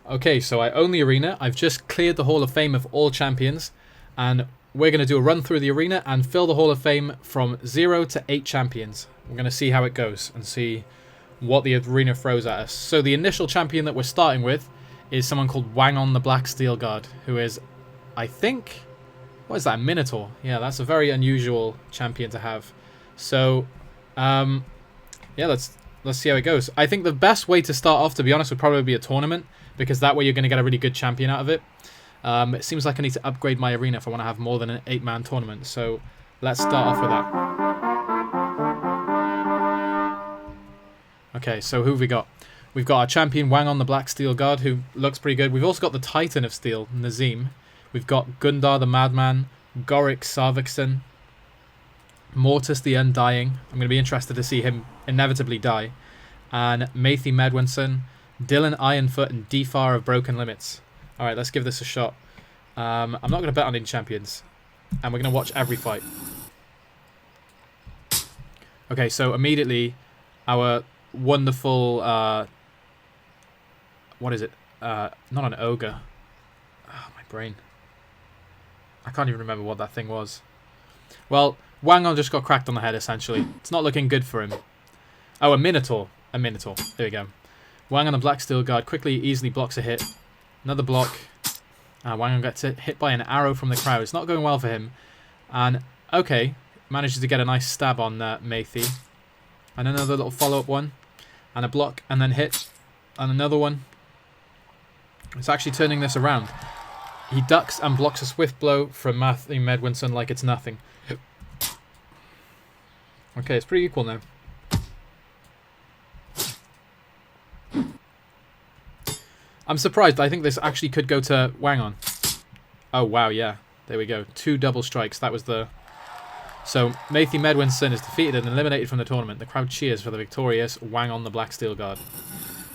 Okay, so I own the arena. I've just cleared the Hall of Fame of all champions, and we're going to do a run through the arena and fill the Hall of Fame from 0 to 8 champions. We're going to see how it goes and see what the arena throws at us. So the initial champion that we're starting with is someone called Wang on the Black Steel Guard, who is, I think, what is that, a Minotaur? Yeah, that's a very unusual champion to have. So, yeah, let's see how it goes. I think the best way to start off, to be honest, would probably be a tournament, because that way you're going to get a really good champion out of it. It seems like I need to upgrade my arena if I want to have more than an 8-man tournament. So let's start off with that. Okay, so who have we got? We've got our champion Wang on the Black Steel Guard, who looks pretty good. We've also got the Titan of Steel, Nazim. We've got Gundar the Madman, Gorik Sarvikson, Mortis the Undying. I'm going to be interested to see him inevitably die. And Mathy Medwinson, Dylan Ironfoot, and Defar of Broken Limits. Alright, let's give this a shot. I'm not going to bet on any champions. And we're going to watch every fight. Okay, so immediately our wonderful... what is it? Not an ogre. Oh, my brain. I can't even remember what that thing was. Well, Wangon just got cracked on the head, essentially. It's not looking good for him. Oh, a Minotaur. A Minotaur. There we go. Wang on the Black Steel Guard quickly, easily blocks a hit. Another block. Wangon gets hit by an arrow from the crowd. It's not going well for him. And, okay, manages to get a nice stab on Mathy. And another little follow-up one. And a block, and then hit. And another one. It's actually turning this around. He ducks and blocks a swift blow from Mathy Medwinson like it's nothing. Okay, it's pretty equal now. I'm surprised. I think this actually could go to Wangon. Oh, wow, yeah. There we go. 2 double strikes. That was the... So, Mathy Medwinson is defeated and eliminated from the tournament. The crowd cheers for the victorious Wang on the Black Steel Guard.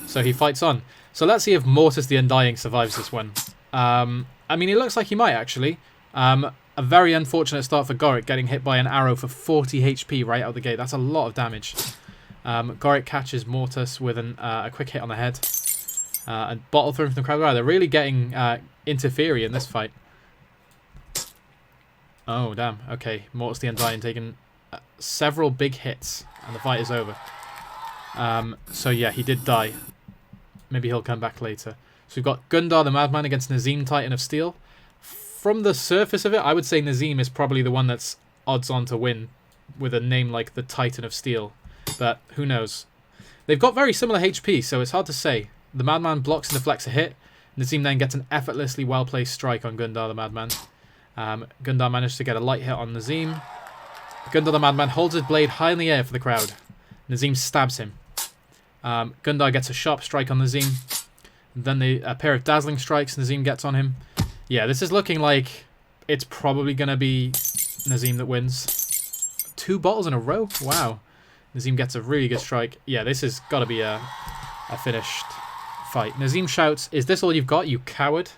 So he fights on. So let's see if Mortis the Undying survives this one. I mean, it looks like he might, actually. A very unfortunate start for Gorik, getting hit by an arrow for 40 HP right out the gate. That's a lot of damage. Gorik catches Mortis with a quick hit on the head. And bottle thrown from the crowd. Wow, they're really getting interfering in this fight. Oh, damn. Okay, Mortis the Undying taking several big hits, and the fight is over. So yeah, he did die. Maybe he'll come back later. So we've got Gundar the Madman against Nazim, Titan of Steel. From the surface of it, I would say Nazim is probably the one that's odds on to win with a name like the Titan of Steel. But who knows? They've got very similar HP, so it's hard to say. The Madman blocks and deflects a hit. Nazim then gets an effortlessly well-placed strike on Gundar the Madman. Gundar managed to get a light hit on Nazim. Gundar the Madman holds his blade high in the air for the crowd. Nazim stabs him. Gundar gets a sharp strike on Nazim. Then a pair of dazzling strikes Nazim gets on him. Yeah, this is looking like it's probably going to be Nazim that wins. 2 bottles in a row? Wow. Nazim gets a really good strike. Yeah, this has got to be a finished fight. Nazim shouts, "Is this all you've got, you coward?"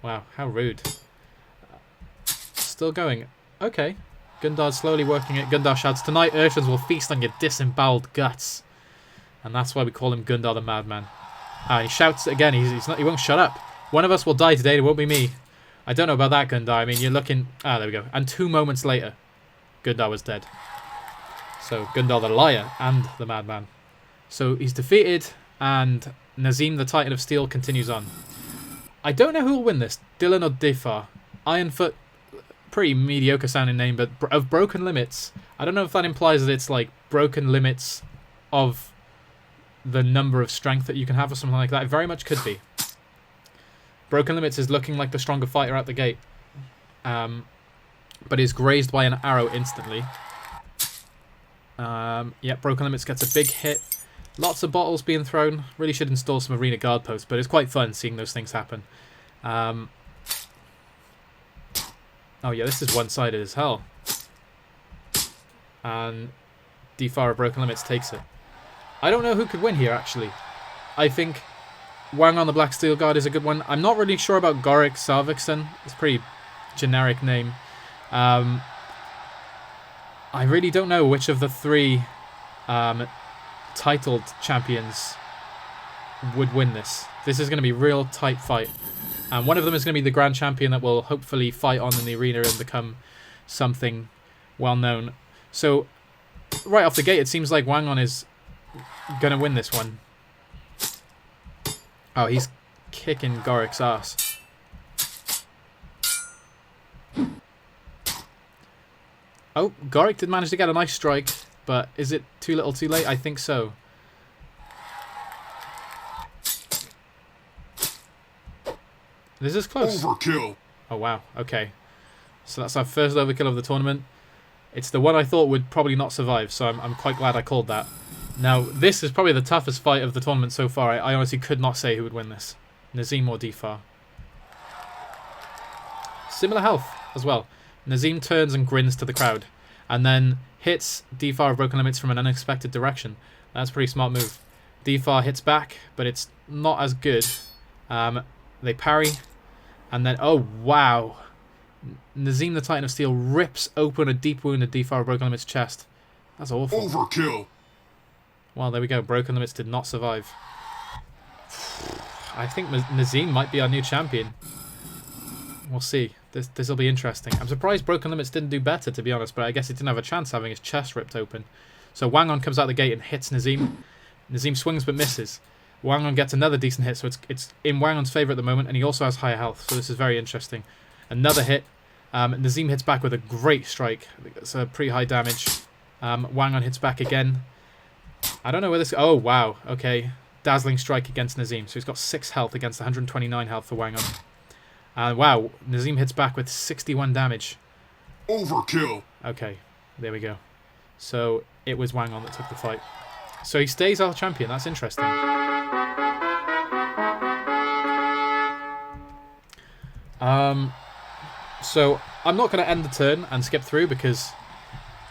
Wow, how rude. Still going. Okay. Gundar's slowly working it. Gundar shouts, "Tonight Urshans will feast on your disemboweled guts." And that's why we call him Gundar the Madman. He shouts again. He won't shut up. "One of us will die today. It won't be me." I don't know about that, Gundar. I mean, you're looking... Ah, there we go. And 2 moments later, Gundar was dead. So, Gundar the Liar and the Madman. So, he's defeated, and Nazim, the Titan of Steel, continues on. I don't know who will win this. Dylan or Defar. Ironfoot, pretty mediocre sounding name, but of Broken Limits. I don't know if that implies that it's like broken limits of the number of strength that you can have or something like that. It very much could be. Broken Limits is looking like the stronger fighter out the gate. But is grazed by an arrow instantly. Yeah, Broken Limits gets a big hit. Lots of bottles being thrown. Really should install some arena guard posts, but it's quite fun seeing those things happen. Oh yeah, this is one-sided as hell. And Defar of Broken Limits takes it. I don't know who could win here, actually. I think Wang on the Black Steel Guard is a good one. I'm not really sure about Gorik Sarvikson. It's a pretty generic name. I really don't know which of the 3 titled champions would win this. This is going to be a real tight fight. And one of them is going to be the Grand Champion that will hopefully fight on in the arena and become something well known. So, right off the gate, it seems like Wang On is going to win this one. Oh, he's kicking Gorik's ass. Oh, Gorik did manage to get a nice strike, but is it too little too late? I think so. This is close. Overkill. Oh, wow. Okay. So that's our first overkill of the tournament. It's the one I thought would probably not survive, so I'm quite glad I called that. Now, this is probably the toughest fight of the tournament so far. I honestly could not say who would win this. Nazim or Difar. Similar health as well. Nazim turns and grins to the crowd, and then hits Difar of Broken Limits from an unexpected direction. That's a pretty smart move. Difar hits back, but it's not as good. They parry, and then, oh wow. Nazim the Titan of Steel rips open a deep wound to Difar of Broken Limits' chest. That's awful. Overkill. Well, there we go. Broken Limits did not survive. I think Nazim might be our new champion. We'll see. This will be interesting. I'm surprised Broken Limits didn't do better, to be honest, but I guess he didn't have a chance having his chest ripped open. So Wang On comes out the gate and hits Nazim. Nazim swings but misses. Wang On gets another decent hit, so it's in Wang On's favour at the moment, and he also has higher health, so this is very interesting. Another hit. Nazim hits back with a great strike. That's a pretty high damage. Wang On hits back again. I don't know where this... Oh, wow. Okay. Dazzling strike against Nazim. So he's got 6 health against 129 health for Wang On. And wow, Nazim hits back with 61 damage. Overkill. Okay, there we go. So it was Wang On that took the fight. So he stays our champion. That's interesting. So I'm not going to end the turn and skip through because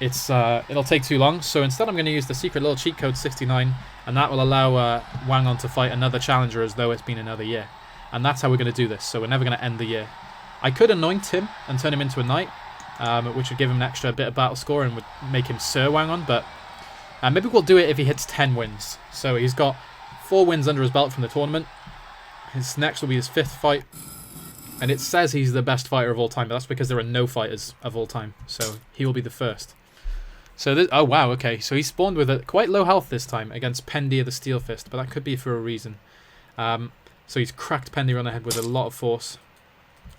it'll take too long. So instead I'm going to use the secret little cheat code 69, and that will allow Wang On to fight another challenger as though it's been another year. And that's how we're going to do this. So we're never going to end the year. I could anoint him and turn him into a knight, which would give him an extra bit of battle score and would make him Sir Wang On, but maybe we'll do it if he hits 10 wins. So he's got 4 wins under his belt from the tournament. His next will be his 5th fight. And it says he's the best fighter of all time, but that's because there are no fighters of all time. So he will be the first. So this, oh wow, okay. So he spawned with a quite low health this time against Pendir the Steel Fist, but that could be for a reason. So he's cracked Pendir on the head with a lot of force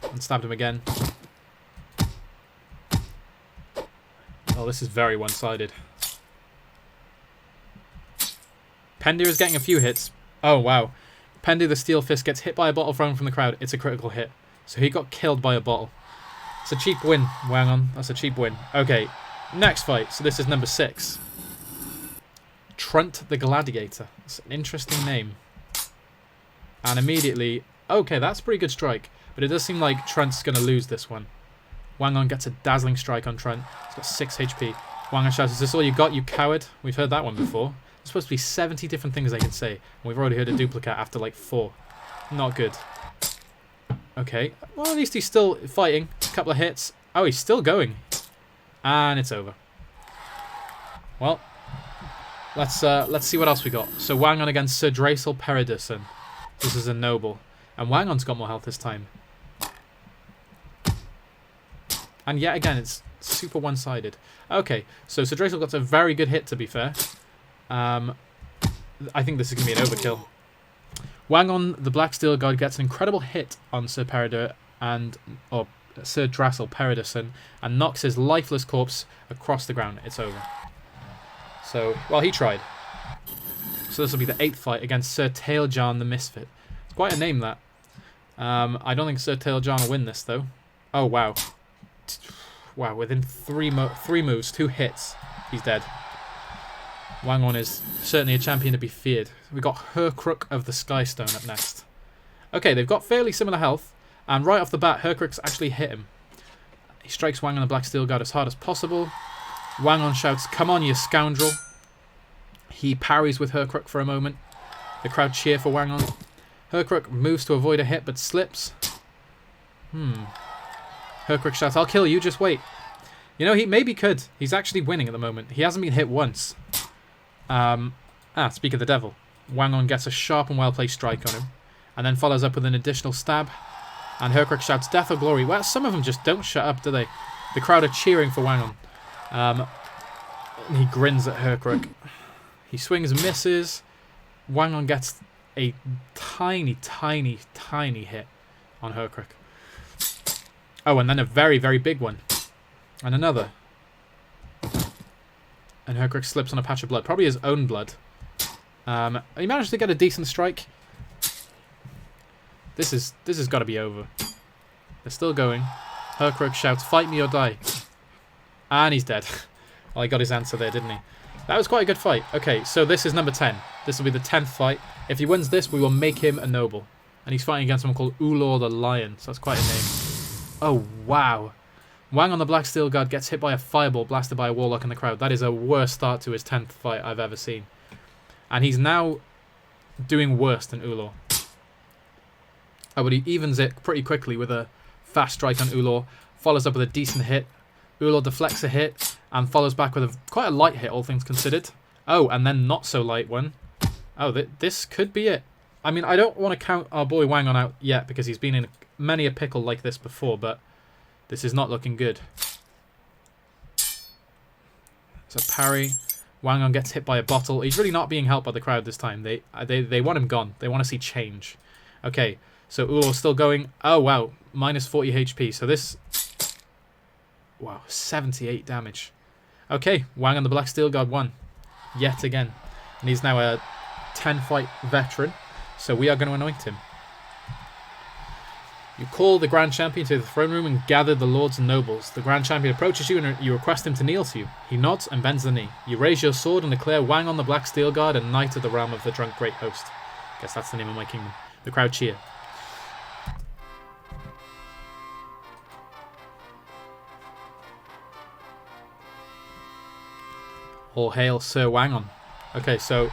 and stabbed him again. Oh, this is very one-sided. Pendir is getting a few hits. Oh wow. Pendir the Steel Fist gets hit by a bottle thrown from the crowd. It's a critical hit. So he got killed by a bottle. It's a cheap win, Wang On. That's a cheap win. Okay, next fight. So this is number 6. Trunt the Gladiator. It's an interesting name. And immediately... Okay, that's a pretty good strike. But it does seem like Trunt's going to lose this one. Wang On gets a dazzling strike on Trunt. He's got 6 HP. Wang On shouts, "Is this all you got, you coward?" We've heard that one before. There's supposed to be 70 different things they can say. And we've already heard a duplicate after like 4. Not good. Okay. Well, at least he's still fighting. A couple of hits. Oh, he's still going. And it's over. Well, let's see what else we got. So Wang On against Sir Draisel Periderson. This is a noble. And Wang On's got more health this time. And yet again, it's super one-sided. Okay, so Sir Draisel got a very good hit, to be fair. I think this is going to be an overkill. Wang On, the Black Steel God, gets an incredible hit on Sir Perider or Sir Draisel Periderson and knocks his lifeless corpse across the ground. It's over. So, well, he tried. So this will be the 8th fight against Sir Tailjan the Misfit. It's quite a name, that. I don't think Sir Tailjan will win this, though. Oh, wow. Wow, within 3 moves, 2 hits, he's dead. Wang On is certainly a champion to be feared. We've got Hercrook of the Skystone up next. Okay, they've got fairly similar health, and right off the bat, Hercrook's actually hit him. He strikes Wang On the Black Steel God as hard as possible. Wang On shouts, "Come on, you scoundrel." He parries with Hercrook for a moment. The crowd cheer for Wang On. Hercrook moves to avoid a hit, but slips. Hercrook shouts, "I'll kill you, just wait." You know, he maybe could. He's actually winning at the moment. He hasn't been hit once. Speak of the devil. Wang On gets a sharp and well-placed strike on him. And then follows up with an additional stab. And Hercrick shouts death or glory. Well, some of them just don't shut up, do they? The crowd are cheering for Wang On. He grins at Hercrick. He swings and misses. Wang On gets a tiny, tiny, tiny hit on Hercrick. Oh, and then a very, very big one. And another. And Hercrick slips on a patch of blood. Probably his own blood. He managed to get a decent strike. This has got to be over. They're still going. Hercrick shouts, fight me or die. And he's dead. Well, he got his answer there, didn't he? That was quite a good fight. Okay, so this is number 10. This will be the 10th fight. If he wins this, we will make him a noble. And he's fighting against someone called Ulor the Lion. So that's quite a name. Oh, wow. Wang On the Black Steel Guard gets hit by a fireball blasted by a warlock in the crowd. That is a worse start to his 10th fight I've ever seen. And he's now doing worse than Ulor. Oh, but he evens it pretty quickly with a fast strike on Ulor. Follows up with a decent hit. Ulor deflects a hit and follows back with quite a light hit, all things considered. Oh, and then not so light one. Oh, this could be it. I mean, I don't want to count our boy Wang On out yet because he's been in many a pickle like this before, but this is not looking good. So parry. Wang On gets hit by a bottle. He's really not being helped by the crowd this time. They want him gone. They want to see change. Okay, so Ulor's still going. Oh, wow. Minus 40 HP. So this... Wow, 78 damage. Okay, Wang On the Black Steel Guard won. Yet again. And he's now a 10-fight veteran. So we are going to anoint him. You call the Grand Champion to the throne room and gather the lords and nobles. The Grand Champion approaches you and you request him to kneel to you. He nods and bends the knee. You raise your sword and declare Wang On the Black Steel Guard and Knight of the Realm of the Drunk Great Host. Guess that's the name of my kingdom. The crowd cheer. All hail Sir Wang On. Okay, so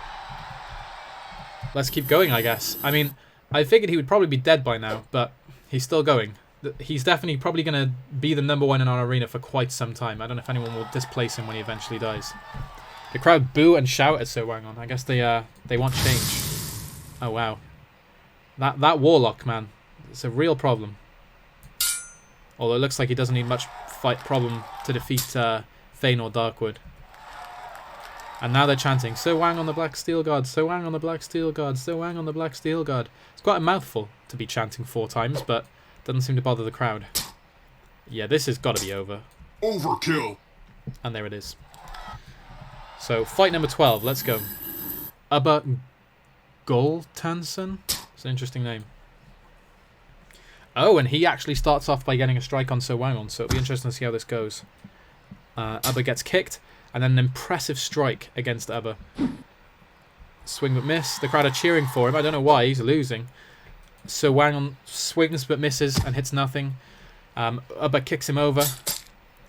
let's keep going, I guess. I mean, I figured he would probably be dead by now, but he's still going. He's definitely probably going to be the #1 in our arena for quite some time. I don't know if anyone will displace him when he eventually dies. The crowd boo and shout at Sir Wang On. I guess they want change. Oh, wow. That warlock, man. It's a real problem. Although it looks like he doesn't need much fight problem to defeat Thane or Darkwood. And now they're chanting, Sir Wang On the Black Steel Guard, Sir Wang On the Black Steel Guard, Sir Wang On the Black Steel Guard. It's quite a mouthful to be chanting 4 times, but doesn't seem to bother the crowd. Yeah, this has got to be over. Overkill! And there it is. So, fight number 12, let's go. Ubba Goltanson? It's an interesting name. Oh, and he actually starts off by getting a strike on Sir Wang On, so it'll be interesting to see how this goes. Ubba gets kicked. And then an impressive strike against Ubba. Swing but miss. The crowd are cheering for him. I don't know why. He's losing. So Wang On swings but misses and hits nothing. Ubba kicks him over.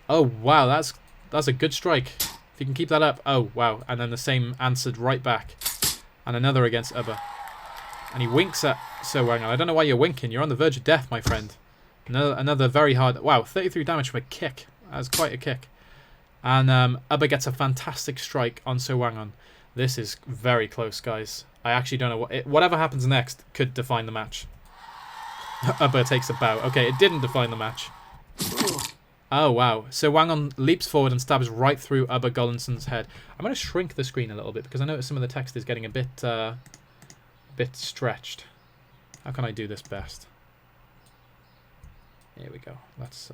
Oh, wow. That's a good strike. If you can keep that up. Oh, wow. And then the same answered right back. And another against Ubba. And he winks at Sir Wang On. I don't know why you're winking. You're on the verge of death, my friend. Another very hard... Wow, 33 damage from a kick. That's quite a kick. And Ubba gets a fantastic strike on Sir Wang On. This is very close, guys. I actually don't know whatever happens next could define the match. Ubba takes a bow. Okay, it didn't define the match. Oh, wow. So Wang On leaps forward and stabs right through Ubba Gollinson's head. I'm going to shrink the screen a little bit because I noticed some of the text is getting a bit stretched. How can I do this best? Here we go. Let's...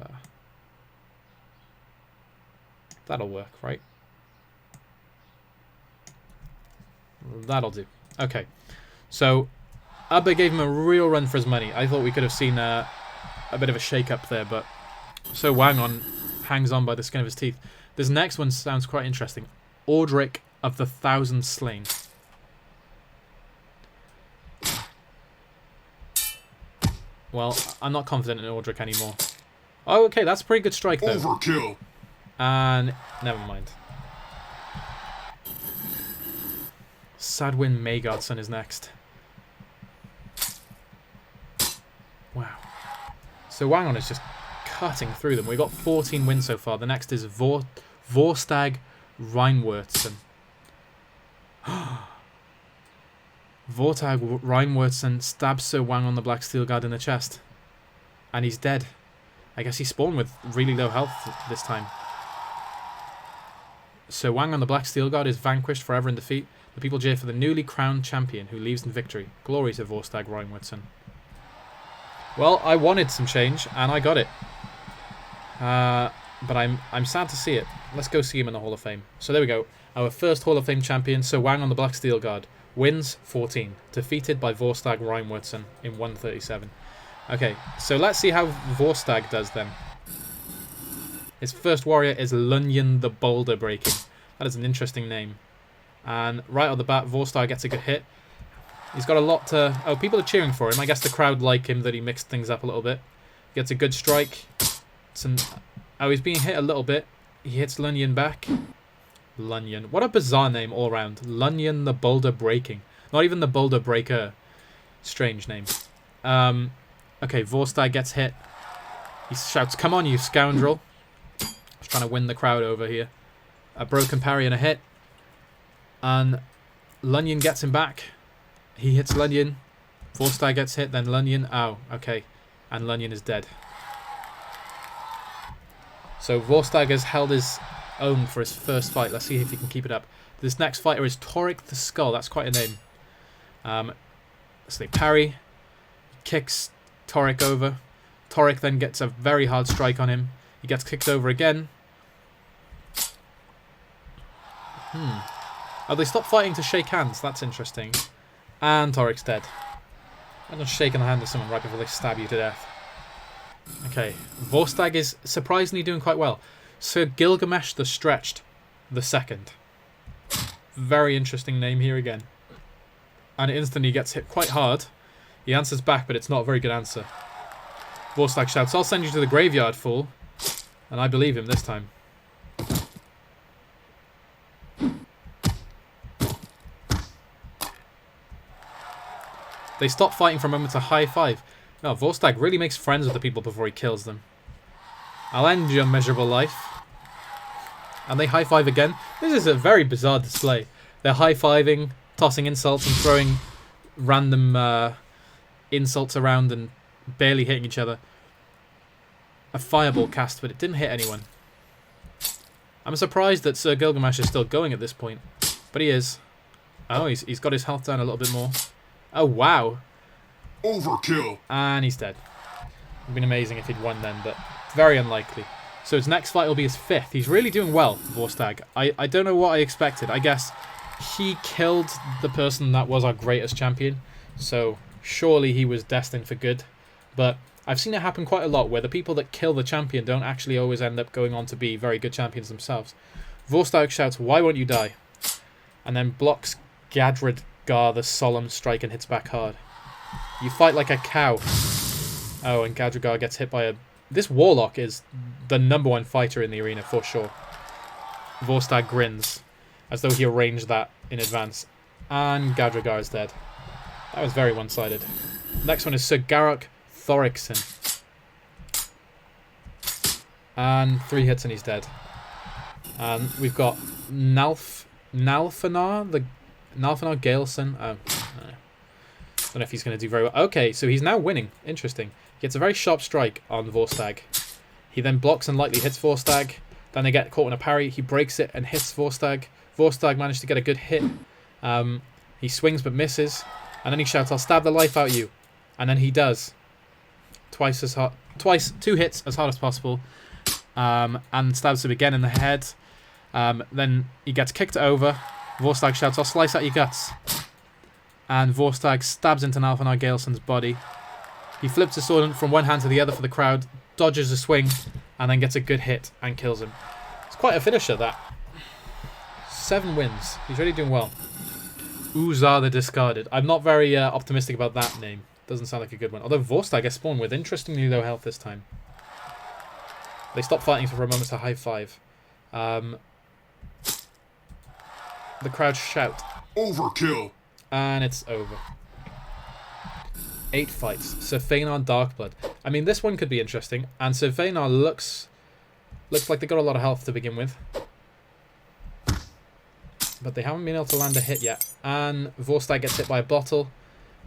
That'll work, right? That'll do. Okay. So, Ubba gave him a real run for his money. I thought we could have seen a bit of a shake-up there, but so Wang On hangs on by the skin of his teeth. This next one sounds quite interesting. Ordric of the 1,000 Slain. Well, I'm not confident in Ordric anymore. Oh, okay, that's a pretty good strike, though. Overkill! And never mind. Sadwin Maygodson is next. Wow. So Wang On is just cutting through them. We've got 14 wins so far. The next is Vorstag Reinwertsen. Vortag Reinwurzen stabs Sir Wang on the Black Steel Guard in the chest. And he's dead. I guess he spawned with really low health this time. Sir Wang on the Black Steel Guard is vanquished forever in defeat. The people jeer for the newly crowned champion who leaves in victory. Glory to Vorstag Reinwurzen. Well, I wanted some change, and I got it. But I'm sad to see it. Let's go see him in the Hall of Fame. So there we go. Our first Hall of Fame champion, Sir Wang on the Black Steel Guard, wins 14. Defeated by Vorstag Reinwurzen in 137. Okay, so let's see how Vorstag does then. His first warrior is Lunyan the Boulder Breaking. That is an interesting name. And right off the bat, Vorstag gets a good hit. He's got a lot to... Oh, people are cheering for him. I guess the crowd like him that he mixed things up a little bit. Gets a good strike. Oh, he's being hit a little bit. He hits Lunyan back. Lunyan. What a bizarre name all around. Lunyan the Boulder Breaking. Not even the Boulder Breaker. Strange name. Okay, Vorstag gets hit. He shouts, "Come on, you scoundrel." He's trying to win the crowd over here. A broken parry and a hit. And Lunyan gets him back. He hits Lunyan. Vorstag gets hit, then Lunyan. Oh, okay. And Lunyan is dead. So Vorstag has held his own for his first fight. Let's see if he can keep it up. This next fighter is Torek the Skull. That's quite a name. So they parry. Kicks Torek over. Torek then gets a very hard strike on him. He gets kicked over again. Oh, they stopped fighting to shake hands. That's interesting. And Torek's dead. I'm not shaking the hand of someone right before they stab you to death. Okay, Vorstag is surprisingly doing quite well. Sir Gilgamesh the Stretched the Second. Very interesting name here again. And instantly gets hit quite hard. He answers back, but it's not a very good answer. Vorstag shouts, "I'll send you to the graveyard, fool." And I believe him this time. They stop fighting for a moment to high-five. No, Vorstag really makes friends with the people before he kills them. "I'll end your miserable life." And they high-five again. This is a very bizarre display. They're high-fiving, tossing insults and throwing random insults around and barely hitting each other. A fireball cast, but it didn't hit anyone. I'm surprised that Sir Gilgamesh is still going at this point. But he is. Oh, he's got his health down a little bit more. Oh, wow. Overkill. And he's dead. It would have been amazing if he'd won then, but very unlikely. So his next fight will be his 5th. He's really doing well, Vorstag. I don't know what I expected. I guess he killed the person that was our greatest champion. So surely he was destined for good. But I've seen it happen quite a lot where the people that kill the champion don't actually always end up going on to be very good champions themselves. Vorstag shouts, "Why won't you die?" And then blocks Gadradgar the Solemn strike and hits back hard. "You fight like a cow." Oh, and Gadradgar gets hit by a... This Warlock is the #1 fighter in the arena for sure. Vorstag grins, as though he arranged that in advance. And Gadradgar is dead. That was very one-sided. Next one is Sir Garrock Thorikson. And 3 hits and he's dead. And we've got Nalfanar Galeson. Oh, no. Don't know if he's going to do very well. Okay, so he's now winning. Interesting. He gets a very sharp strike on Vorstag. He then blocks and lightly hits Vorstag. Then they get caught in a parry. He breaks it and hits Vorstag. Vorstag managed to get a good hit. He swings but misses. And then he shouts, "I'll stab the life out of you." And then he does. 2 hits as hard as possible. And stabs him again in the head. Then he gets kicked over. Vorstag shouts, "I'll slice out your guts." And Vorstag stabs into Nalfanar Galeson's body. He flips his sword from one hand to the other for the crowd, dodges a swing, and then gets a good hit and kills him. It's quite a finisher, that. 7 wins. He's really doing well. Uzar the Discarded. I'm not very optimistic about that name. Doesn't sound like a good one. Although Vorstag has spawned with interestingly low health this time. They stop fighting for a moment to high-five. The crowd shout, "Overkill." And it's over. 8 fights. Sir Feanor Darkblood. I mean, this one could be interesting. And Sir Feanor looks like they got a lot of health to begin with. but they haven't been able to land a hit yet. And Vorstag gets hit by a bottle.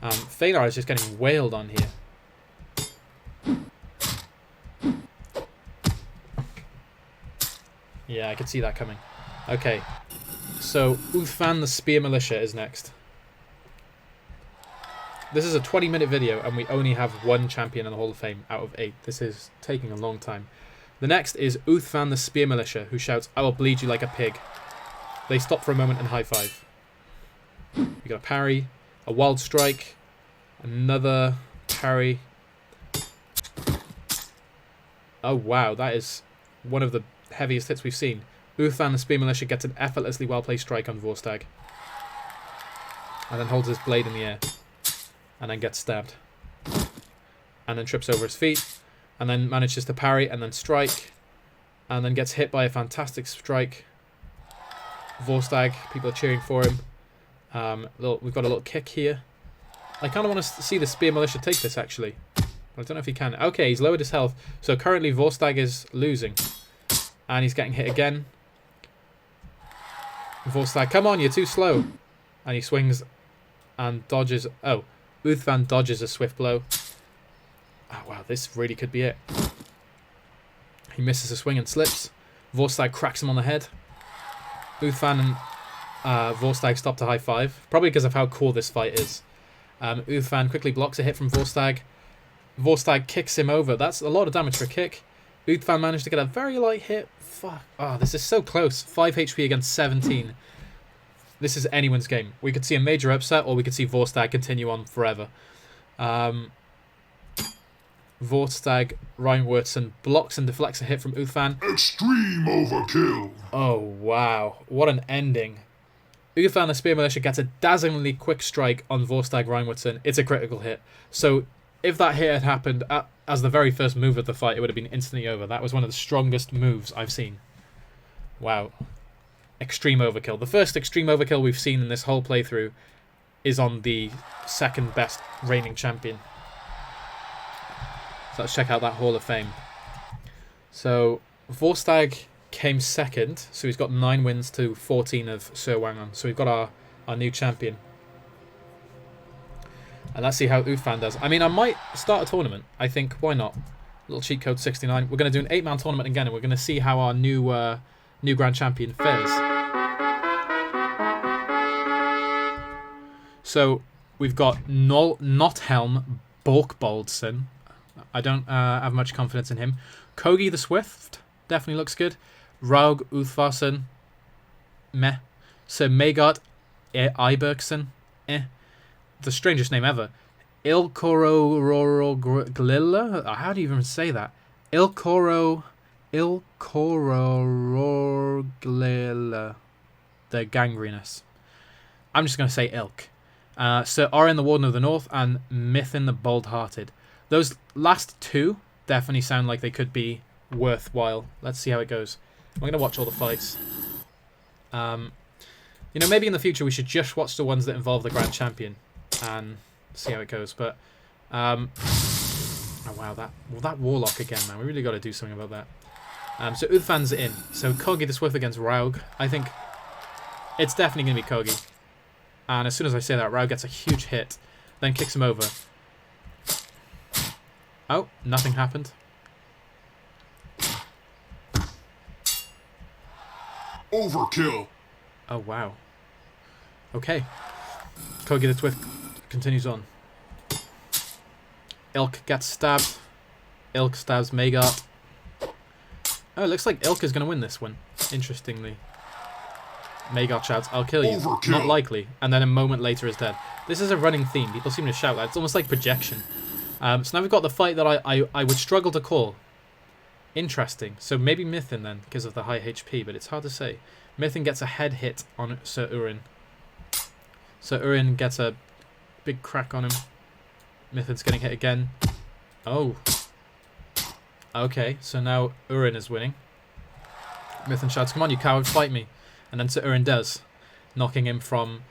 Phalar is just getting wailed on here. Yeah, I could see that coming. Okay, so Uthvan the Spear Militia is next. This is a 20-minute video, and we only have one champion in the Hall of Fame out of 8. This is taking a long time. The next is Uthvan the Spear Militia, who shouts, "I will bleed you like a pig." They stop for a moment and high-five. We got a parry, a wild strike, another parry. Oh wow, that is one of the heaviest hits we've seen. Uthvan the Spear Militia gets an effortlessly well-placed strike on Vorstag. And then holds his blade in the air. And then gets stabbed. And then trips over his feet. And then manages to parry and then strike. And then gets hit by a fantastic strike. Vorstag, people are cheering for him. We've got a little kick here. I kind of want to see the Spear Militia take this, actually. I don't know if he can. Okay, he's lowered his health. So currently Vorstag is losing. And he's getting hit again. Vorstag, come on, you're too slow. And he swings and dodges. Oh, Uthvan dodges a swift blow. Oh, wow, this really could be it. He misses a swing and slips. Vorstag cracks him on the head. Uthvan and Vorstag stop to high five. Probably because of how cool this fight is. Uthvan quickly blocks a hit from Vorstag. Vorstag kicks him over. That's a lot of damage for a kick. Uthvan managed to get a very light hit. Fuck. Oh, this is so close. 5 HP against 17. This is anyone's game. We could see a major upset, or we could see Vorstag continue on forever. Vorstag, Reinwartson blocks and deflects a hit from Uthvan. Extreme overkill. Oh, wow. What an ending. Uthvan the Spear Militia gets a dazzlingly quick strike on Vorstag Reinwartson. It's a critical hit. So if that hit had happened as the very first move of the fight, it would have been instantly over. That was one of the strongest moves I've seen. Wow. Extreme overkill. The first extreme overkill we've seen in this whole playthrough is on the second best reigning champion. So let's check out that Hall of Fame. So Vorstag came second, so he's got 9 wins to 14 of Sir Wangon. So we've got our new champion. And let's see how Uthvan does. I mean, I might start a tournament. I think, why not? Little cheat code 69. We're going to do an 8-man tournament again, and we're going to see how our new Grand Champion fares. So we've got Nothelm Borkboldson. I don't have much confidence in him. Kogi the Swift definitely looks good. Raug Uthvarson, meh. Sir Magart Ibergson, eh. The strangest name ever. Ilkororoglilla? How do you even say that? Ilkororoglilla. The gangrenous. I'm just going to say Ilk. Sir Orin the Warden of the North and Mythin the Bold-Hearted. Those last two definitely sound like they could be worthwhile. Let's see how it goes. I'm going to watch all the fights. You know, maybe in the future we should just watch the ones that involve the Grand Champion and see how it goes. But oh wow, that Warlock again, man. We really got to do something about that. So Uthvan's in. So Kogi the Swift against Raug. I think it's definitely going to be Kogi. And as soon as I say that, Raug gets a huge hit, then kicks him over. Oh, nothing happened. Overkill. Oh, wow. Okay. Kogi the Swift continues on. Ilk gets stabbed. Ilk stabs Magart. Oh, it looks like Ilk is going to win this one, interestingly. Magart shouts, "I'll kill you." Overkill. Not likely. And then a moment later is dead. This is a running theme. People seem to shout that. It's almost like projection. So now we've got the fight that I would struggle to call. Interesting. So maybe Mythin then, because of the high HP, but it's hard to say. Mythin gets a head hit on Sir Urin. Sir Urin gets a big crack on him. Mythin's getting hit again. Oh. Okay, so now Urin is winning. Mythin shouts, "Come on, you coward, fight me." And then Sir Urin does, knocking him from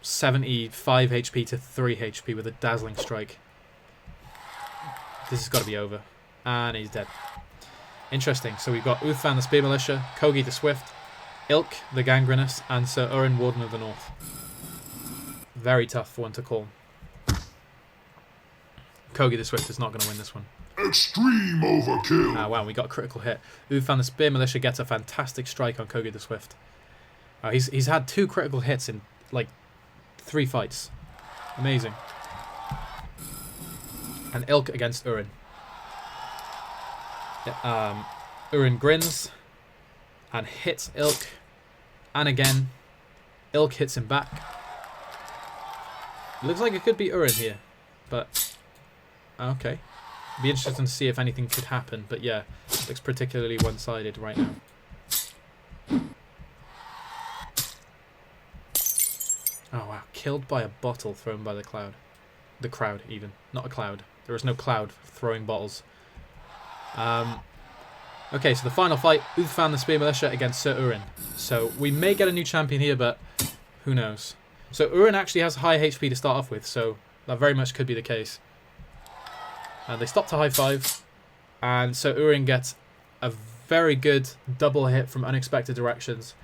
75 HP to 3 HP with a dazzling strike. This has got to be over. And he's dead. Interesting. So we've got Uthvan the Spear Militia, Kogi the Swift, Ilk, the Gangrenous, and Sir Urin, Warden of the North. Very tough one to call. Kogi the Swift is not going to win this one. Extreme overkill. Ah, wow, we got a critical hit. Uthan the Spear Militia gets a fantastic strike on Kogi the Swift. He's had 2 critical hits in, like, 3 fights. Amazing. And Ilk against Urin. Urin grins and hits Ilk. And again, Ilk hits him back. It looks like it could be Urin here. But, okay. It'd be interesting to see if anything could happen. But yeah, it looks particularly one-sided right now. Oh wow, killed by a bottle thrown by the cloud. The crowd, even. Not a cloud. There is no cloud throwing bottles. Okay, so the final fight, Uthan the Spear Militia against Sir Urin. So we may get a new champion here, but who knows. So Urin actually has high HP to start off with, so that very much could be the case. They stop to high 5, and so Urin gets a very good double hit from unexpected directions.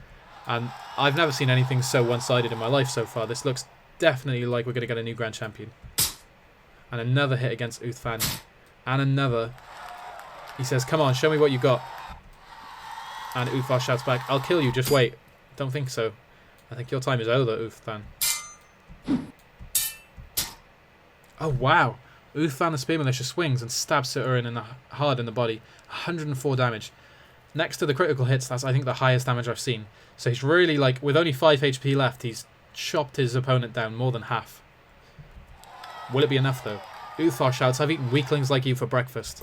And I've never seen anything so one-sided in my life so far. This looks definitely like we're going to get a new Grand Champion. And another hit against Uthan. And another. He says, come on, show me what you got. And Uthar shouts back, I'll kill you, just wait. Don't think so. I think your time is over, Uthan. Oh, wow. Uthan the Spear Militia swings and stabs Sir Urin hard in the body. 104 damage. Next to the critical hits, that's, I think, the highest damage I've seen. So he's really, like, with only 5 HP left, he's chopped his opponent down more than half. Will it be enough, though? Uthar shouts, I've eaten weaklings like you for breakfast.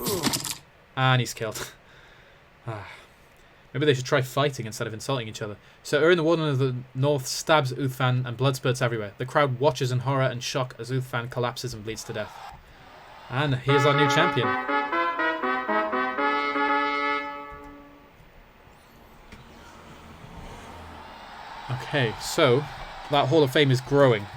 And he's killed. Maybe they should try fighting instead of insulting each other. So Urin, the Warden of the North, stabs Uthan and blood spurts everywhere. The crowd watches in horror and shock as Uthan collapses and bleeds to death. And here's our new champion. Okay, so that Hall of Fame is growing.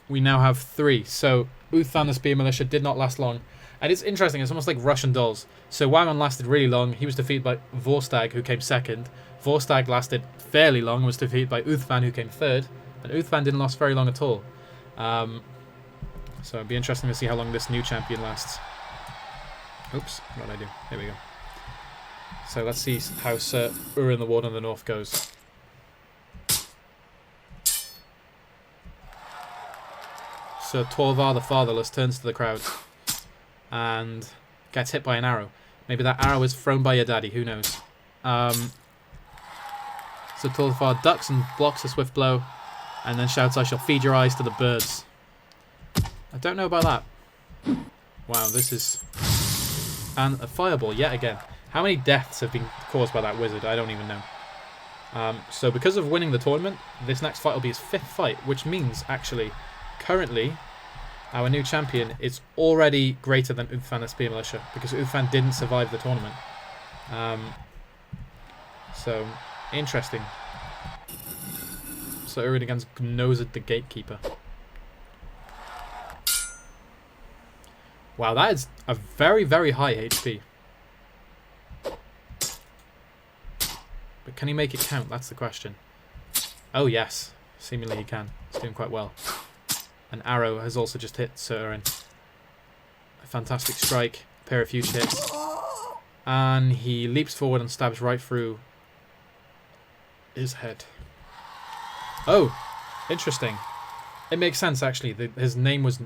We now have 3. So Uthan the Spear Militia did not last long. And it's interesting, it's almost like Russian dolls. So Wyman lasted really long. He was defeated by Vorstag, who came 2nd. Vorstag lasted fairly long, was defeated by Uthman, who came 3rd. And Uthman didn't last very long at all. So it'd be interesting to see how long this new champion lasts. Oops, what did I do? There we go. So let's see how Sir Urin the Warden of the North goes. Sir Torvar the Fatherless turns to the crowd and gets hit by an arrow. Maybe that arrow is thrown by your daddy, who knows. So Torvar ducks and blocks a swift blow and then shouts, I shall feed your eyes to the birds. I don't know about that. Wow, this is... And a fireball yet again. How many deaths have been caused by that wizard? I don't even know. So because of winning the tournament, this next fight will be his 5th fight, which means, actually, currently, our new champion is already greater than Uthan the Spear Militia, because Uthan didn't survive the tournament. So, interesting. So Urin against Gnozid the Gatekeeper. Wow, that is a very, very high HP. But can he make it count? That's the question. Oh, yes. Seemingly he can. He's doing quite well. An arrow has also just hit Sir Urin. A fantastic strike. A pair of huge hits. And he leaps forward and stabs right through his head. Oh, interesting. It makes sense, actually. His name was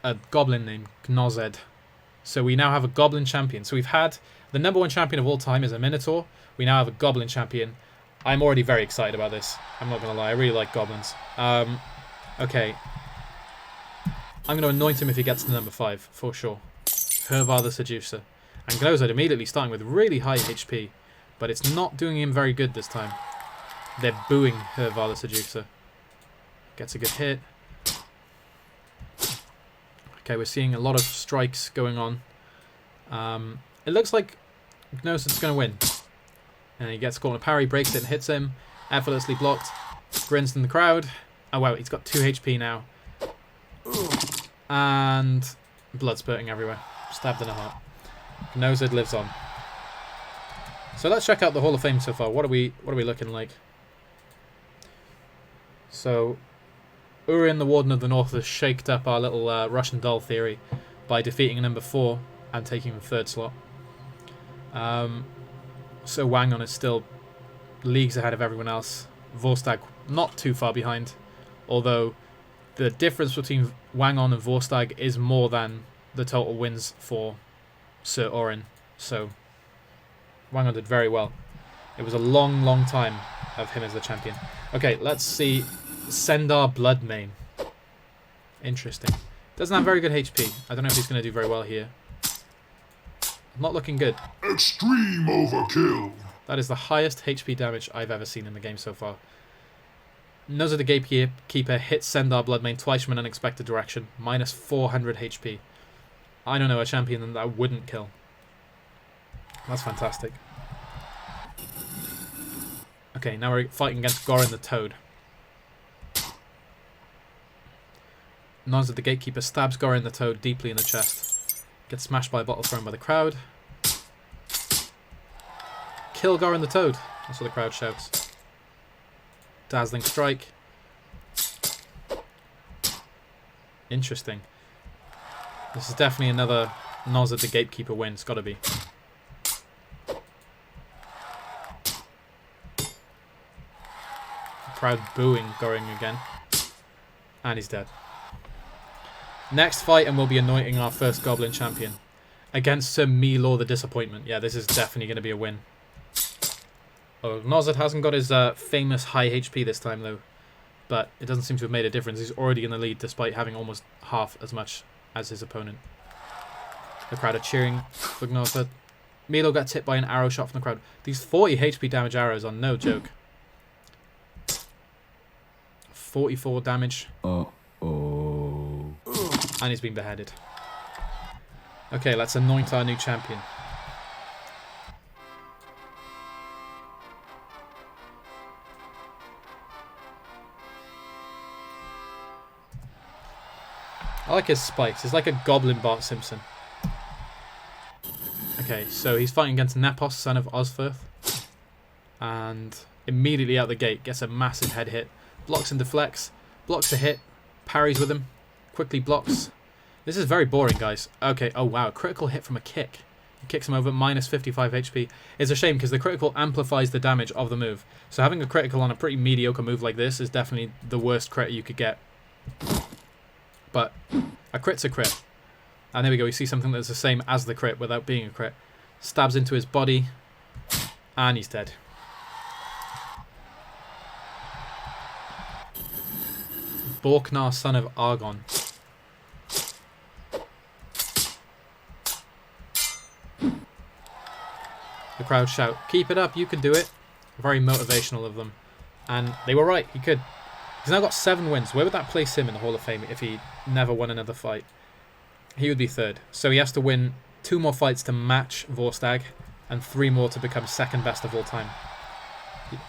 a goblin name, Gnozed. So we now have a goblin champion. So we've had the #1 champion of all time is a Minotaur. We now have a goblin champion. I'm already very excited about this. I'm not going to lie. I really like goblins. Okay. I'm going to anoint him if he gets to #5, for sure. Hervar the Seducer. And Gnozed immediately starting with really high HP. But it's not doing him very good this time. They're booing Hervar the Seducer. Gets a good hit. Okay, we're seeing a lot of strikes going on. It looks like Gnozid's going to win. And he gets caught in a parry, breaks it and hits him. Effortlessly blocked. Grins in the crowd. Oh wow, he's got 2 HP now. And blood spurting everywhere. Stabbed in the heart. Gnozid lives on. So let's check out the Hall of Fame so far. What are we looking like? So, Urian the Warden of the North has shaked up our little Russian doll theory by defeating number 4 and taking the 3rd slot. So Wangon is still leagues ahead of everyone else. Vorstag not too far behind, although the difference between Wangon and Vorstag is more than the total wins for Sir Orin. So Wangon did very well. It was a long, long time of him as the champion. Okay, let's see. Sendar Bloodmane. Interesting. Doesn't have very good HP. I don't know if he's going to do very well here. Not looking good. Extreme overkill. That is the highest HP damage I've ever seen in the game so far. Nose of the Gatekeeper hits Sendar Bloodmane twice from an unexpected direction. Minus 400 HP. I don't know a champion that wouldn't kill. That's fantastic. Okay, now we're fighting against Gorin the Toad. Nose of the Gatekeeper stabs Gorin the Toad deeply in the chest. Gets smashed by a bottle thrown by the crowd. Kill Gorin the Toad. That's what the crowd shouts. Dazzling strike. Interesting. This is definitely another Noz at the Gatekeeper win. It's got to be. The crowd booing Goring again. And he's dead. Next fight, and we'll be anointing our first Goblin champion. Against Sir Milor the Disappointment. Yeah, this is definitely going to be a win. Oh, Nozad hasn't got his famous high HP this time, though. But it doesn't seem to have made a difference. He's already in the lead, despite having almost half as much as his opponent. The crowd are cheering for Nozad. Milo gets hit by an arrow shot from the crowd. These 40 HP damage arrows are no joke. 44 damage. And he's been beheaded. Okay, let's anoint our new champion. I like his spikes. He's like a goblin Bart Simpson. Okay, so he's fighting against Nepos, son of Osferth. And immediately out the gate, gets a massive head hit. Blocks and deflects. Blocks a hit. Parries with him. Quickly blocks. This is very boring, guys. Okay, oh wow, critical hit from a kick. He kicks him over, minus 55 HP. It's a shame, because the critical amplifies the damage of the move. So having a critical on a pretty mediocre move like this is definitely the worst crit you could get. But a crit's a crit. And there we go, we see something that's the same as the crit without being a crit. Stabs into his body. And he's dead. Borknar, son of Argon. The crowd shout, "Keep it up, you can do it." Very motivational of them. And they were right, he could. He's now got 7 wins. Where would that place him in the Hall of Fame if he never won another fight? He would be 3rd. So he has to win 2 more fights to match Vorstag and 3 more to become 2nd best of all time.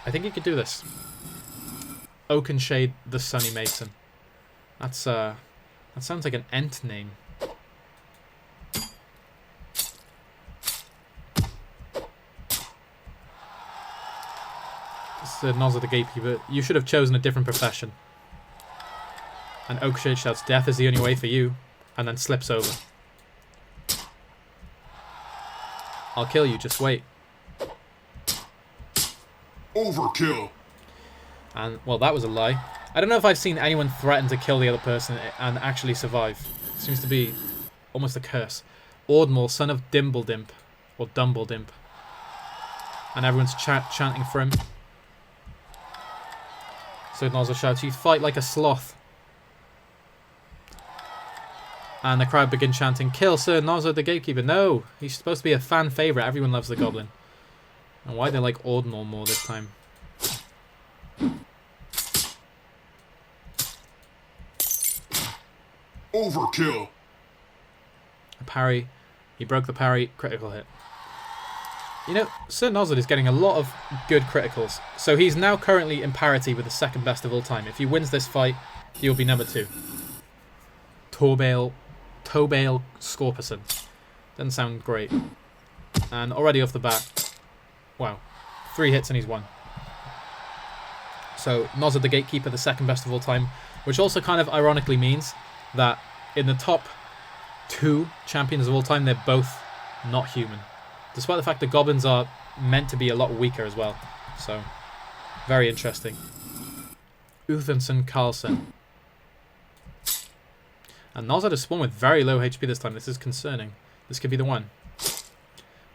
I think he could do this. Oakenshade the Sunny Mason. That sounds like an Ent name. Nozzle the Gatekeeper, you should have chosen a different profession. And Oakshade shouts, "Death is the only way for you," and then slips over. "I'll kill you, just wait." Overkill. And, well, that was a lie. I don't know if I've seen anyone threaten to kill the other person and actually survive. It seems to be almost a curse. Ordmal, son of Dimbledimp, or Dumbledimp. And everyone's chanting for him. So Nozzle shouts, "You fight like a sloth." And the crowd begin chanting, "Kill Sir Nozzle the Gatekeeper." No, he's supposed to be a fan favourite. Everyone loves the Goblin. And why they like Ordinal more this time? Overkill. A parry. He broke the parry. Critical hit. You know, Sir Nozzle is getting a lot of good criticals. So he's now currently in parity with the 2nd best of all time. If he wins this fight, he'll be number 2. Tobale Scorpison. Doesn't sound great. And already off the bat, wow. 3 hits and he's won. So Nozza the Gatekeeper, the second best of all time, which also kind of ironically means that in the top 2 champions of all time, they're both not human. Despite the fact that goblins are meant to be a lot weaker as well. So, very interesting. Uthansson Carlson. And Nozza has spawned with very low HP this time. This is concerning. This could be the one.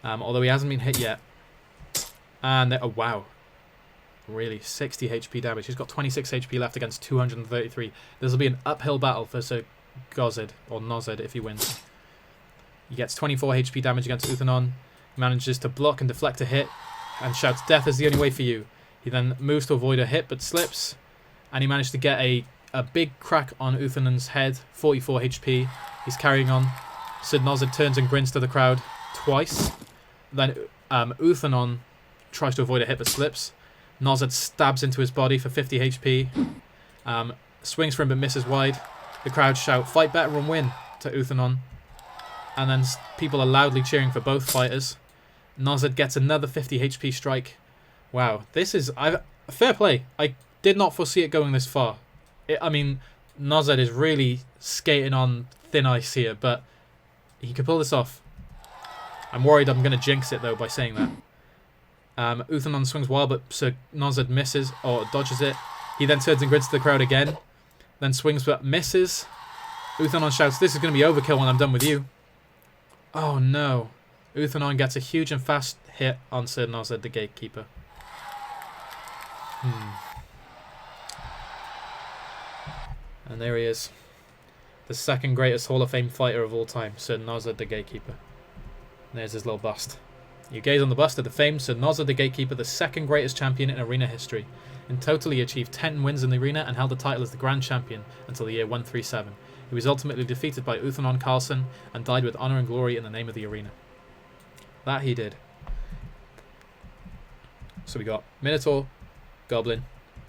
Although he hasn't been hit yet. And, oh wow. Really, 60 HP damage. He's got 26 HP left against 233. This will be an uphill battle for Sir Gozed, or Nozed if he wins. He gets 24 HP damage against Uthanon. Manages to block and deflect a hit. And shouts, "Death is the only way for you." He then moves to avoid a hit, but slips. And he managed to get a big crack on Uthanon's head. 44 HP. He's carrying on. Sir Nozed turns and grins to the crowd twice. Then Uthanon tries to avoid a hit, but slips. Nozed stabs into his body for 50 HP. Swings for him but misses wide. The crowd shout, "Fight better and win," to Uthanon. And then people are loudly cheering for both fighters. Nozed gets another 50 HP strike. Wow, this is... fair play. I did not foresee it going this far. I mean, Nozed is really skating on thin ice here, but he could pull this off. I'm worried I'm going to jinx it, though, by saying that. Uthanon swings wild, but Sir Nozed misses, or dodges it. He then turns and grins to the crowd again. Then swings, but misses. Uthanon shouts, "This is going to be overkill when I'm done with you." Oh no. Uthanon gets a huge and fast hit on Sir Nozed the Gatekeeper. And there he is. The second greatest Hall of Fame fighter of all time, Sir Nozed the Gatekeeper. There's his little bust. You gaze on the bust of the famed Sir Nozed the Gatekeeper, the second greatest champion in arena history. In total, he achieved 10 wins in the arena and held the title as the Grand Champion until the year 137. He was ultimately defeated by Uthanon Carlson and died with honour and glory in the name of the arena. That he did. So we got Minotaur, Goblin,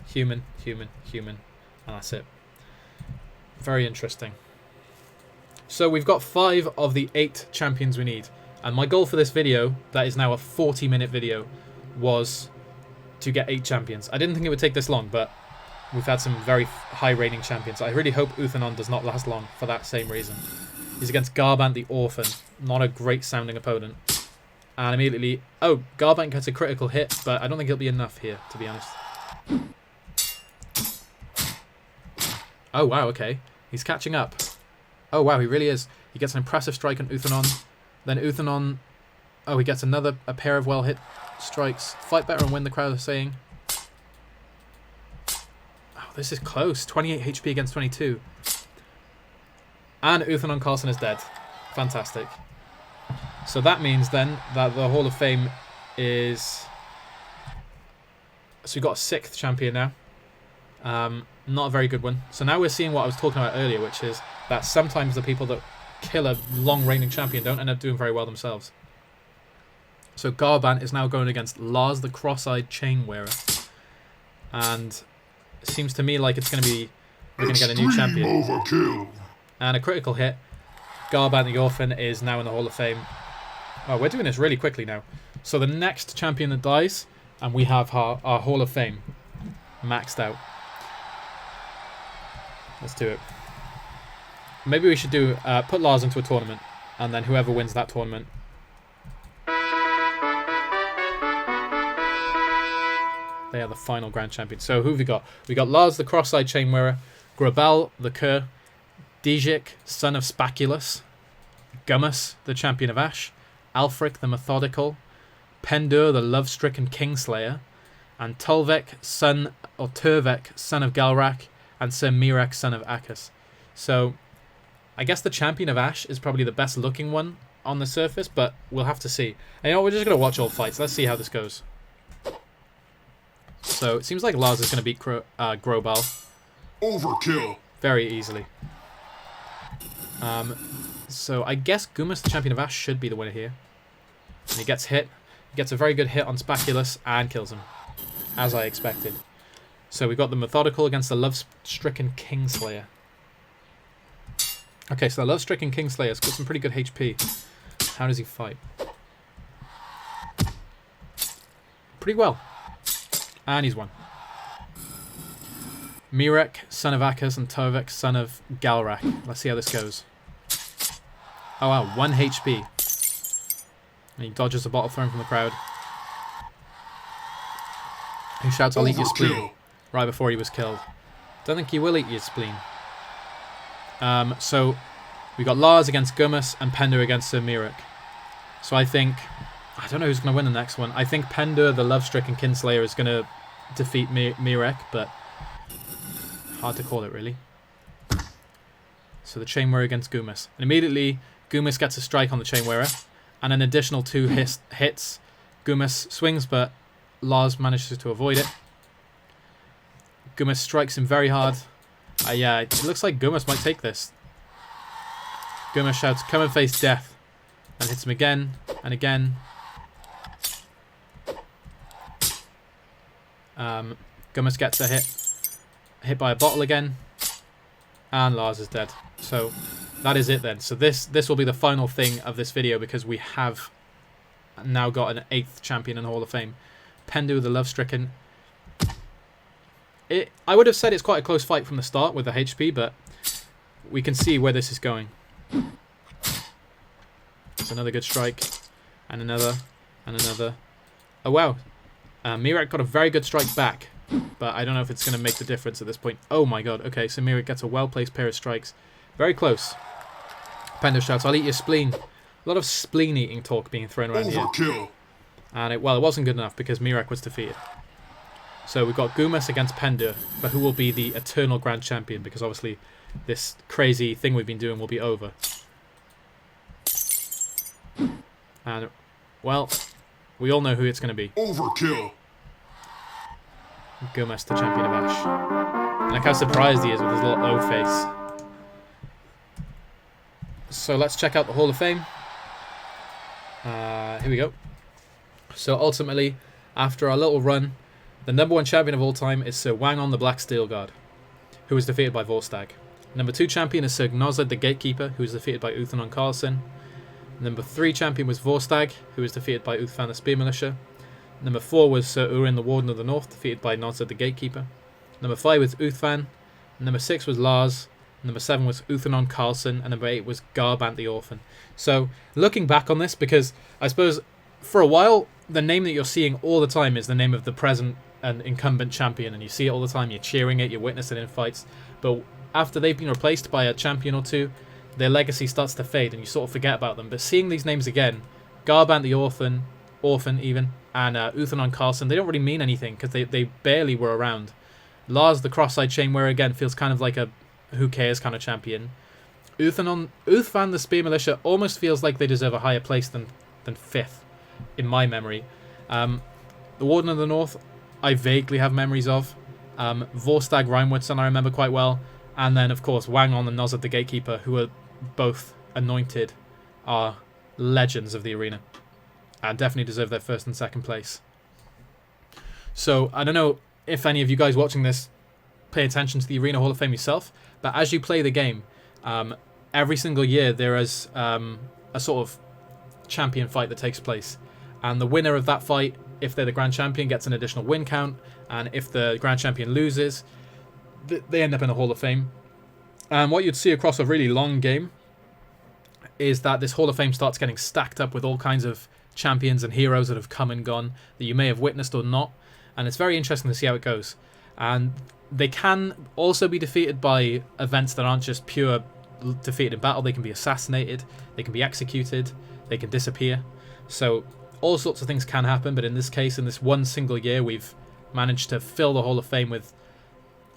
Human, Human, Human, and that's it. Very interesting. So we've got 5 of the 8 champions we need. And my goal for this video, that is now a 40-minute video, was to get 8 champions. I didn't think it would take this long, but we've had some very high-rating champions. I really hope Uthanon does not last long for that same reason. He's against Garbant the Orphan. Not a great-sounding opponent. And immediately... Oh, Garbant gets a critical hit, but I don't think it'll be enough here, to be honest. Oh, wow, okay. He's catching up. Oh, wow, he really is. He gets an impressive strike on Uthanon. Then Uthanon... Oh, he gets a pair of well-hit strikes. Fight better and win, the crowd are saying. Oh, this is close. 28 HP against 22. And Uthanon Carlson is dead. Fantastic. So that means then that the Hall of Fame is... So we've got a 6th champion now. Not a very good one. So now we're seeing what I was talking about earlier, which is that sometimes the people that kill a long-reigning champion don't end up doing very well themselves. So Garbant is now going against Lars the Cross-Eyed Chainwearer. And it seems to me like it's going to be... We're going to get a new champion. Overkill. And a critical hit. Garbant the Orphan is now in the Hall of Fame. Oh, we're doing this really quickly now. So the next champion that dies, and we have our Hall of Fame maxed out. Let's do it. Maybe we should do put Lars into a tournament, and then whoever wins that tournament. They are the final Grand Champion. So who have we got? We got Lars the Cross-Eyed Chainwearer, Grabal the Cur, Dijik, son of Spaculus, Gummus, the Champion of Ash, Alfric the Methodical, Pendur the Love-Stricken Kingslayer, and Turvek, son of Galrak, and Sir Mirak, son of Akkus. So, I guess the Champion of Ash is probably the best looking one on the surface, but we'll have to see. And you know, we're just going to watch all fights. Let's see how this goes. So, it seems like Lars is going to beat Grobal. Overkill. Very easily. So, I guess Gummus, the Champion of Ash, should be the winner here. And he gets hit. He gets a very good hit on Spaculus and kills him. As I expected. So we've got the Methodical against the Love-Stricken Kingslayer. Okay, so the Love-Stricken Kingslayer's got some pretty good HP. How does he fight? Pretty well. And he's won. Mirek, son of Akaz, and Tovek, son of Galrak. Let's see how this goes. Oh wow, 1 HP. And he dodges a bottle thrown from the crowd. He shouts, "I'll eat your spleen," Overkill. right before he was killed. Don't think he will eat your spleen. So we got Lars against Gummas and Pendur against Sir Mirek. So I don't know who's going to win the next one. I think Pendur, the love-stricken Kinslayer, is going to defeat Mirek, but hard to call it, really. So the Chain Wearer against Gummas. And immediately, Gummas gets a strike on the Chain Wearer, and an additional 2 hits. Gummas swings, but Lars manages to avoid it. Gummas strikes him very hard. Yeah, it looks like Gummas might take this. Gummas shouts, "Come and face death," and hits him again and again. Gummas gets a hit by a bottle again, and Lars is dead. So that is it then. So this will be the final thing of this video, because we have now got an 8th champion in the Hall of Fame. Pendur, the love-stricken. I would have said it's quite a close fight from the start with the HP, but we can see where this is going. It's another good strike, and another, and another. Oh wow, Mirek got a very good strike back, but I don't know if it's going to make the difference at this point. Oh my god, okay, so Mirek gets a well-placed pair of strikes. Very close. Pendur shouts, "I'll eat your spleen." A lot of spleen-eating talk being thrown around here. Overkill. And it wasn't good enough because Mirek was defeated. So we've got Gummas against Pendur, but who will be the eternal Grand Champion, because obviously this crazy thing we've been doing will be over. And, well, we all know who it's going to be. Overkill. Gummas, the champion of Ash. And look how surprised he is with his little O face. So let's check out the Hall of Fame. Here we go. So ultimately, after our little run, the #1 champion of all time is Sir Wang-On the Black Steel Guard, who was defeated by Volstagg. #2 champion is Sir Gnozad the Gatekeeper, who was defeated by Uthanon Carlson. #3 champion was Volstagg, who was defeated by Uthfan the Spear Militia. #4 was Sir Urin the Warden of the North, defeated by Gnozad the Gatekeeper. #5 was Uthfan. #6 was Lars. #7 was Uthanon Carlson, and #8 was Garbant the Orphan. So, looking back on this, because I suppose for a while, the name that you're seeing all the time is the name of the present and incumbent champion, and you see it all the time, you're cheering it, you're witnessing it in fights, but after they've been replaced by a champion or two, their legacy starts to fade, and you sort of forget about them. But seeing these names again, Garbant the Orphan even, and Uthanon Carlson, they don't really mean anything, because they barely were around. Lars the Cross-Eyed Chainwearer, again, feels kind of like a who cares kind of champion. Uthfan the Spear Militia almost feels like they deserve a higher place than 5th, in my memory. The Warden of the North, I vaguely have memories of. Volstagg Reinwardson I remember quite well. And then, of course, Wang-On and Gnozad the Gatekeeper, who are both anointed, are legends of the arena. And definitely deserve their 1st and 2nd place. So, I don't know if any of you guys watching this pay attention to the Arena Hall of Fame yourself, but as you play the game, every single year there is a sort of champion fight that takes place. And the winner of that fight, if they're the Grand Champion, gets an additional win count. And if the Grand Champion loses, they end up in the Hall of Fame. And what you'd see across a really long game is that this Hall of Fame starts getting stacked up with all kinds of champions and heroes that have come and gone that you may have witnessed or not. And it's very interesting to see how it goes. And they can also be defeated by events that aren't just pure defeated in battle. They can be assassinated, they can be executed, they can disappear. So all sorts of things can happen, but in this case, in this one single year, we've managed to fill the Hall of Fame with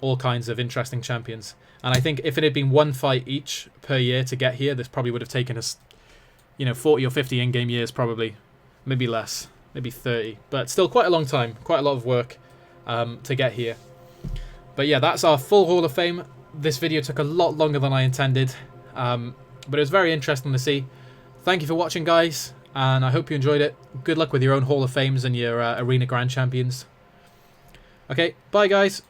all kinds of interesting champions. And I think if it had been one fight each per year to get here, this probably would have taken us, 40 or 50 in-game years probably. Maybe less, maybe 30. But still quite a long time, quite a lot of work to get here. But yeah, that's our full Hall of Fame. This video took a lot longer than I intended, but it was very interesting to see. Thank you for watching, guys, and I hope you enjoyed it. Good luck with your own Hall of Fames and your Arena Grand Champions. Okay, bye, guys.